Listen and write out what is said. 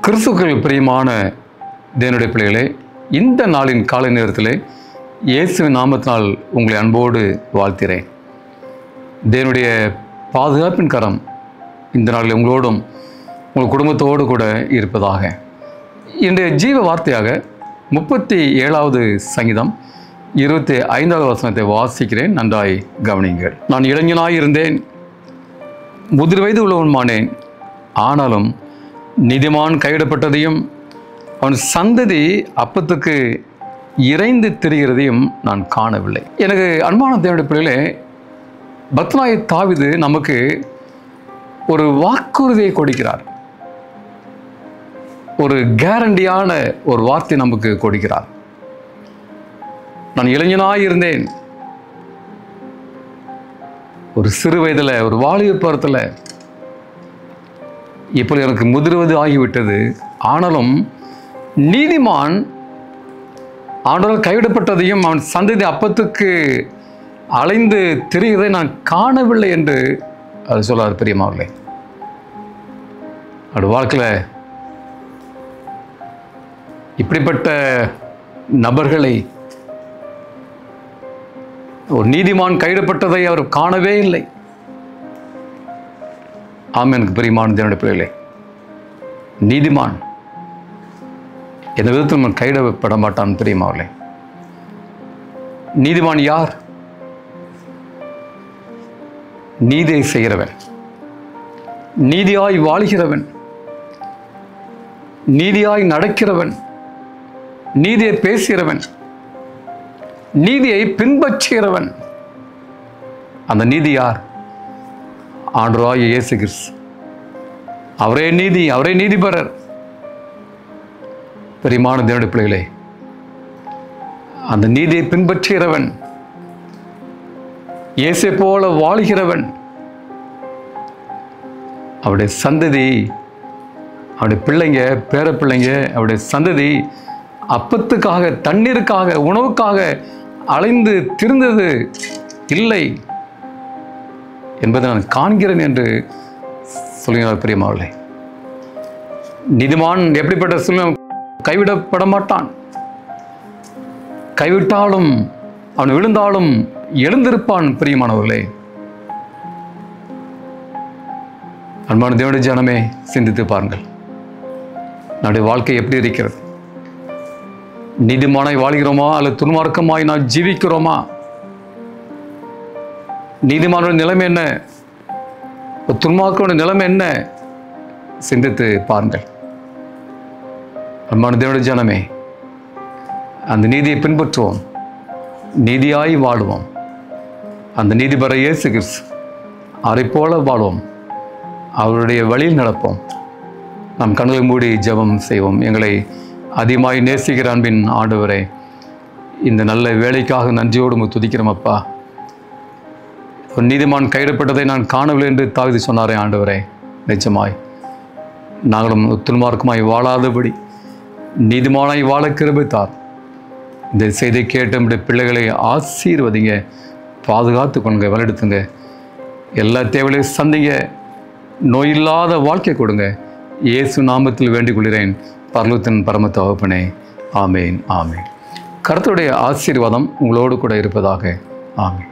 கிறிஸ்துவுக்குள் பிரியமான தேவனுடைய பிள்ளைகளே, இந்த நாளின் காலை நேரத்திலே இயேசுவின் நாமத்தினால் உங்களை அன்போடு வாழ்த்துகிறேன். தேவனுடைய பாதுகாப்பின் கரம் இந்த நாளில் உங்களோடும் உங்கள் குடும்பத்தோடு கூட இருப்பதாக. இன்றைய ஜீவ வார்த்தையாக 37வது சங்கீதம் 25வது வசனத்தை வாசிக்கிறேன். நன்றாய் கவனிங்கள். நான் இளைஞனாய் இருந்தேன், முதிர் வயது உள்ளவனுமானேன். ஆனாலும் நீதிமான் கைவிடப்பட்டதையும் அவன் சந்ததி அப்பத்துக்கு இறைந்து திரிகிறதையும் நான் காணவில்லை. எனக்கு அன்பான தேவனுடைய பிள்ளைகளே, பக்தனாகிய தாவீது நமக்கு ஒரு வாக்குறுதியை கொடுக்கிறார். ஒரு கேரண்டியான ஒரு வார்த்தை நமக்கு கொடுக்கிறார். நான் இளைஞனாய் இருந்தேன், ஒரு சிறு வயதில், ஒரு வாலிப பருவத்தில், இப்போது எனக்கு முதிர்வது ஆகிவிட்டது. ஆனாலும் நீதிமான் ஆண்டவரால் கைவிடப்பட்டதையும் அவன் சந்ததி அப்பத்துக்கு அலைந்து திரிகிறதை நான் காணவில்லை என்று அது சொல்லார். பிரியமானவர்களே, அவருடைய வாழ்க்கையில் இப்படிப்பட்ட நபர்களை, ஒரு நீதிமான் கைவிடப்பட்டதை அவர் காணவே இல்லை. ஆமென். பிரியமான தேவனுடைய பிள்ளைகளே, நீதிமான் எந்த விதத்தில் நம்ம கைவிடப்பட மாட்டான். பிரியமானவர்களே, நீதிமான் யார்? நீதியை செய்கிறவன், நீதியாய் வாழ்கிறவன், நீதியாய் நடக்கிறவன், நீதியை பேசுகிறவன், நீதியை பின்பற்றுகிறவன். அந்த நீதி யார்? ஆண்டவராகிய இயேசு கிறிஸ்து. அவரே நீதி, அவரே நீதிபரர். பிரியமான தேவனுடைய பிள்ளைகளே, அந்த நீதியை பின்பற்றுகிறவன், இயேசை போல வாழ்கிறவன், அவருடைய சந்ததி, அவருடைய பிள்ளைங்க, பேர பிள்ளைங்க, அவருடைய சந்ததி அப்பத்துக்காக, தண்ணீருக்காக, உணவுக்காக அலைந்து திரிந்தது இல்லை என்பதை நான் காண்கிறேன் என்று சொல்லுகிறார். பிரியமானவர்களே, நீதிமான் எப்படிப்பட்ட சூழ்நிலை கைவிடப்பட மாட்டான். கைவிட்டாலும் அவன் விழுந்தாலும் எழுந்திருப்பான். பிரியமானவர்களே, அன்பான தேவனுடைய ஜனமே, சிந்தித்து பாருங்கள். நம்முடைய வாழ்க்கை எப்படி இருக்கிறது? நீதிமானாய் வாழ்கிறோமா அல்லது துன்மார்க்கமாய் நாம் ஜீவிக்கிறோமா? நீதிமானோட நிலைமை என்ன, துன்மார்க்கனோட நிலைமை என்ன? சிந்தித்து பாருங்கள். அன்பான தேவனுடைய ஜனமே, அந்த நீதியை பின்பற்றுவோம், நீதியாய் வாழுவோம். அந்த நீதிபர இயேசு கிறிஸ்து அவரை போல வாழ்வோம், அவருடைய வழியில் நடப்போம். நாம் கண்களை மூடி ஜெபம் செய்வோம். எங்களை அதிகமாய் நேசிக்கிற அன்பின் ஆண்டவரே, இந்த நல்ல வேலைக்காக நன்றியோடு துதிக்கிறோம். அப்பா, ஒரு நீதிமான் கைவிடப்பட்டதை நான் காணவில்லை என்று தாவீது சொன்னாரே. ஆண்டவரே, நிச்சயமாய் நாங்களும் துன்மார்க்கமாய் வாழாதபடி நீதிமானாய் வாழ கிருபை தார். இந்த செய்தி கேட்ட நம்முடைய பிள்ளைகளை ஆசீர்வதிங்க, பாதுகாத்து கொண்டுங்க, வழிநடத்துங்க. எல்லா தேவைகளையும் சந்திங்க, நோயில்லாத வாழ்க்கை கொடுங்க. இயேசு நாமத்தில் வேண்டிக் கொள்கிறேன் பரலோகத்தின் பரம தகப்பனே. ஆமேன், ஆமேன். கர்த்தருடைய ஆசீர்வாதம் உங்களோடு கூட இருப்பதாக. ஆமேன்.